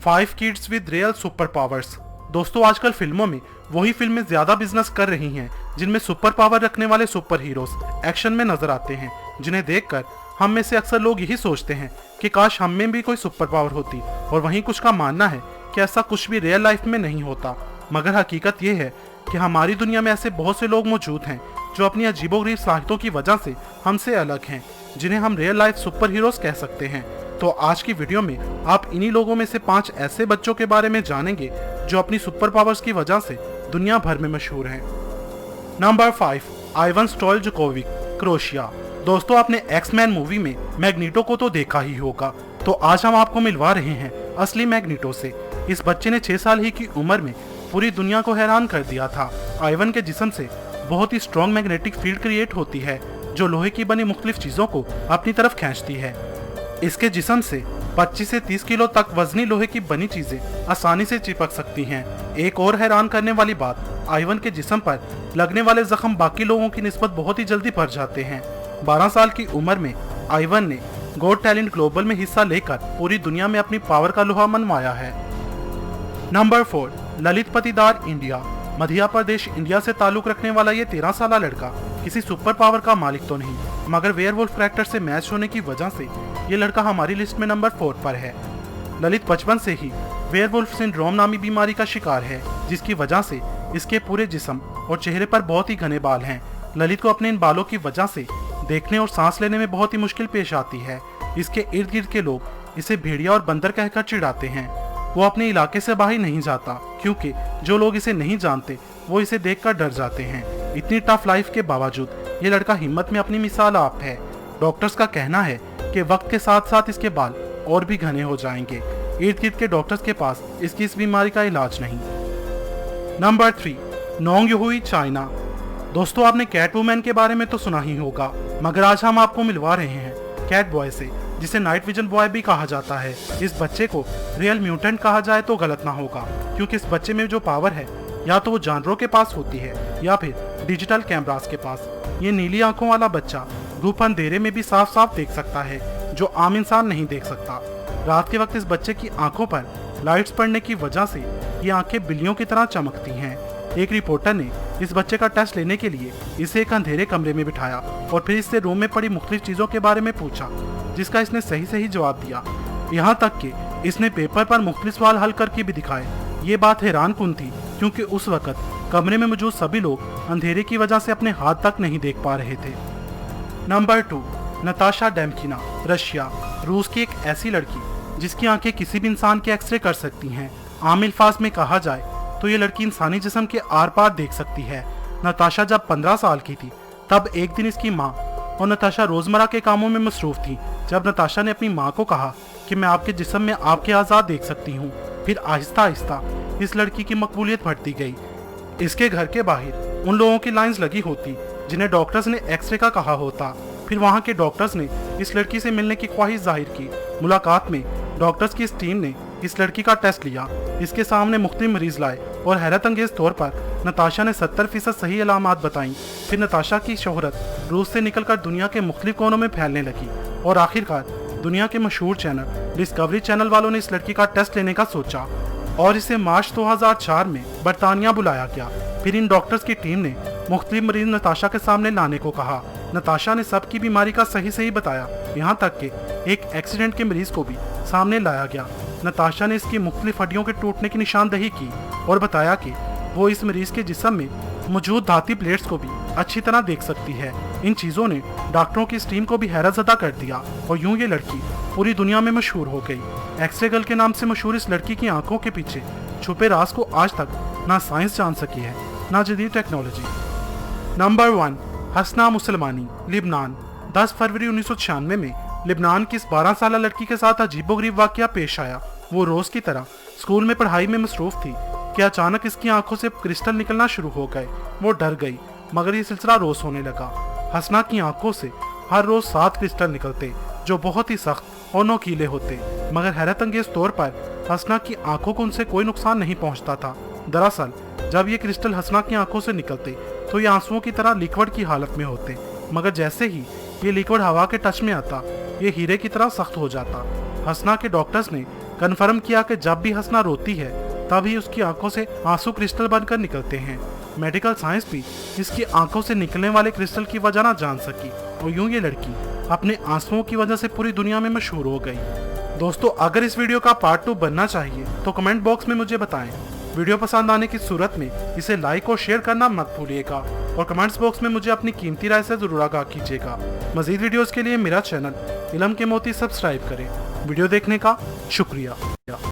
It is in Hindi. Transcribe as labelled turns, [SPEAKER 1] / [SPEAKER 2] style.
[SPEAKER 1] 5 kids with real super powers. दोस्तों आजकल फिल्मों में वही फिल्में ज्यादा बिजनेस कर रही हैं जिनमें सुपर पावर रखने वाले सुपर हीरोज एक्शन में नजर आते हैं, जिन्हें देखकर हम में से अक्सर लोग यही सोचते हैं कि काश हम में भी कोई सुपर पावर होती, और वहीं कुछ का मानना है कि ऐसा कुछ भी रियल लाइफ में नहीं होता। मगर हकीकत ये है कि हमारी दुनिया में ऐसे बहुत से लोग मौजूद हैं जो अपनी अजीबोगरीब सलाहियतों की वजह से हमसे अलग हैं, जिन्हें हम रियल लाइफ सुपर हीरोज कह सकते हैं। तो आज की वीडियो में आप इन्हीं लोगों में से 5 ऐसे बच्चों के बारे में जानेंगे जो अपनी सुपर पावर्स की वजह से दुनिया भर में मशहूर हैं। Number 5, Ivan Stoljkovic, Croatia. दोस्तों आपने एक्स-मैन मूवी में मैग्नीटो को तो देखा ही होगा, तो आज हम आपको मिलवा रहे हैं असली मैग्नीटो से। इस बच्चे ने 6 साल ही की उम्र में पूरी दुनिया को हैरान कर दिया था। आइवन के जिस्म से बहुत ही स्ट्रॉन्ग मैग्नेटिक फील्ड क्रिएट होती है जो लोहे की बनी मुख्तलिफ चीजों को अपनी तरफ खींचती है। इसके जिस्म से 25 से 30 किलो तक वजनी लोहे की बनी चीजें आसानी से चिपक सकती हैं। एक और हैरान करने वाली बात, आइवन के जिस्म पर लगने वाले जख्म बाकी लोगों की निस्बत बहुत ही जल्दी भर जाते हैं। 12 साल की उम्र में आइवन ने गॉट टैलेंट ग्लोबल में हिस्सा लेकर पूरी दुनिया में अपनी पावर का लोहा मनवाया है। नंबर 4, ललित पटीदार, इंडिया। मध्य प्रदेश इंडिया से ताल्लुक रखने वाला ये 13 साल लड़का किसी सुपर पावर का मालिक तो नहीं, मगर वेयरवुल्फ कैरेक्टर से मैच होने की वजह से ये लड़का हमारी लिस्ट में नंबर 4 पर है। ललित बचपन से ही वेयरवुल्फ सिंड्रोम नामी बीमारी का शिकार है, जिसकी वजह से इसके पूरे जिस्म और चेहरे पर बहुत ही घने बाल हैं। ललित को अपने इन बालों की वजह से देखने और सांस लेने में बहुत ही मुश्किल पेश आती है। इसके इर्द गिर्द के लोग इसे भेड़िया और बंदर कहकर चिढ़ाते हैं। वो अपने इलाके से बाहर नहीं जाता क्योंकि जो लोग इसे नहीं जानते वो इसे देखकर डर जाते हैं। इतनी टफ लाइफ के बावजूद ये लड़का हिम्मत में अपनी मिसाल आप है। डॉक्टर्स का कहना है कि वक्त के साथ साथ इसके बाल और भी घने हो जाएंगे। इर्द गिर्द के डॉक्टर्स के पास इसकी इस बीमारी का इलाज नहीं। Number 3, Nong Yuhui, China. दोस्तों आपने कैट वुमेन के बारे में तो सुना ही होगा, मगर आज हम आपको मिलवा रहे हैं कैट बॉय से, जिसे नाइट विजन बॉय भी कहा जाता है। इस बच्चे को रियल म्यूटेंट कहा जाए तो गलत ना होगा, क्योंकि इस बच्चे में जो पावर है या तो वो जानवरों के पास होती है या फिर डिजिटल कैमरास के पास। ये नीली आंखों वाला बच्चा धूप अंधेरे में भी साफ साफ देख सकता है, जो आम इंसान नहीं देख सकता। रात के वक्त इस बच्चे की आंखों पर लाइट्स पड़ने की वजह से ये आंखें बिल्लियों की तरह चमकती हैं। एक रिपोर्टर ने इस बच्चे का टेस्ट लेने के लिए इसे एक अंधेरे कमरे में बिठाया और फिर इससे रूम में पड़ी मुख्तलिफ चीजों के बारे में पूछा, जिसका इसने सही जवाब दिया। यहाँ तक कि इसने पेपर पर मुख्तलिफ सवाल हल करके भी दिखाए। ये बात हैरान कुन थी क्योंकि उस वक्त कमरे में मौजूद सभी लोग अंधेरे की वजह से अपने हाथ तक नहीं देख पा रहे थे। Number 2, Natasha Demkina, Russia. रूस की एक ऐसी लड़की जिसकी आंखें किसी भी इंसान के एक्सरे कर सकती हैं। आम अल्फाज में कहा जाए तो ये लड़की इंसानी जिस्म के आर पार देख सकती है। नताशा जब 15 साल की थी तब एक दिन इसकी माँ और नताशा रोजमर्रा के कामों में मसरूफ थी। जब नताशा ने अपनी माँ को कहा कि मैं आपके जिस्म में आपके आज़ाद देख सकती हूँ, फिर आहिस्ता आहिस्ता इस लड़की की मकबूलियत बढ़ती गई। इसके घर के बाहर उन लोगों की लाइंस लगी होती जिन्हें डॉक्टर्स ने एक्सरे का कहा होता। फिर वहाँ के डॉक्टर्स ने इस लड़की से मिलने की ख्वाहिश जाहिर की। मुलाकात में डॉक्टर्स की इस टीम ने इस लड़की का टेस्ट लिया, इसके सामने मुख्तलिफ मरीज लाए और हैरत अंगेज तौर पर नताशा ने 70% सही अलामात बताई। फिर नताशा की शोहरत रूस से निकलकर दुनिया के मुख्तलिफ कोनों में फैलने लगी और आखिरकार दुनिया के मशहूर चैनल डिस्कवरी चैनल वालों ने इस लड़की का टेस्ट लेने का सोचा और इसे मार्च 2004 में बरतानिया बुलाया गया। फिर इन डॉक्टर्स की टीम ने मुख्तलिफ मरीज नताशा के सामने लाने को कहा। नताशा ने सबकी बीमारी का सही बताया, यहाँ तक कि एक एक्सीडेंट के मरीज को भी सामने लाया गया। नताशा ने इसकी मुख्तलिफ हड्डियों के टूटने की निशानदही की और बताया कि वो इस मरीज के जिस्म में मौजूद धाती प्लेट्स को भी अच्छी तरह देख सकती है। इन चीज़ों ने डॉक्टरों की इस टीम को भी हैरतज़दा कर दिया और यूं ये लड़की पूरी दुनिया में मशहूर हो गई। एक्सरे गर्ल के नाम से मशहूर इस लड़की की आंखों के पीछे छुपे राज को आज तक ना साइंस जान सकी है ना जदीद टेक्नोलॉजी। नंबर 1, हसना मुसलमानी, लिबनान। 10 फरवरी 1996 में लिबनान की इस 12 साल लड़की के साथ अजीबोगरीब वाकया पेश आया। वो रोज की तरह स्कूल में पढ़ाई में मसरूफ थी कि अचानक इसकी आंखों से क्रिस्टल निकलना शुरू हो गए। वो डर गई, मगर ये सिलसिला रोज होने लगा। हसना की आंखों से हर रोज 7 क्रिस्टल निकलते जो बहुत ही सख्त और नोकीले होते, मगर हैरत अंगेज तौर पर हसना की आंखों को उनसे कोई नुकसान नहीं पहुंचता था। दरअसल जब ये क्रिस्टल हसना की आंखों से निकलते तो ये आंसुओं की तरह लिक्विड की हालत में होते, मगर जैसे ही ये लिक्विड हवा के टच में आता ये हीरे की तरह सख्त हो जाता। हसना के डॉक्टर्स ने कन्फर्म किया कि जब भी हंसना रोती है तभी उसकी आंखों से आंसू क्रिस्टल बनकर निकलते हैं। मेडिकल साइंस भी इसकी आंखों से निकलने वाले क्रिस्टल की वजह न जान सकी और यूं ये लड़की अपने आंसुओं की वजह से पूरी दुनिया में मशहूर हो गई। दोस्तों, अगर इस वीडियो का पार्ट 2 बनना चाहिए तो कमेंट बॉक्स में मुझे बताएं। वीडियो पसंद आने की सूरत में इसे लाइक और शेयर करना मत भूलिएगा और कमेंट्स बॉक्स में मुझे अपनी कीमती राय से जरूर आगाह कीजिएगा। मजीद वीडियोस के लिए मेरा चैनल इलम के मोती सब्सक्राइब करें। वीडियो देखने का शुक्रिया।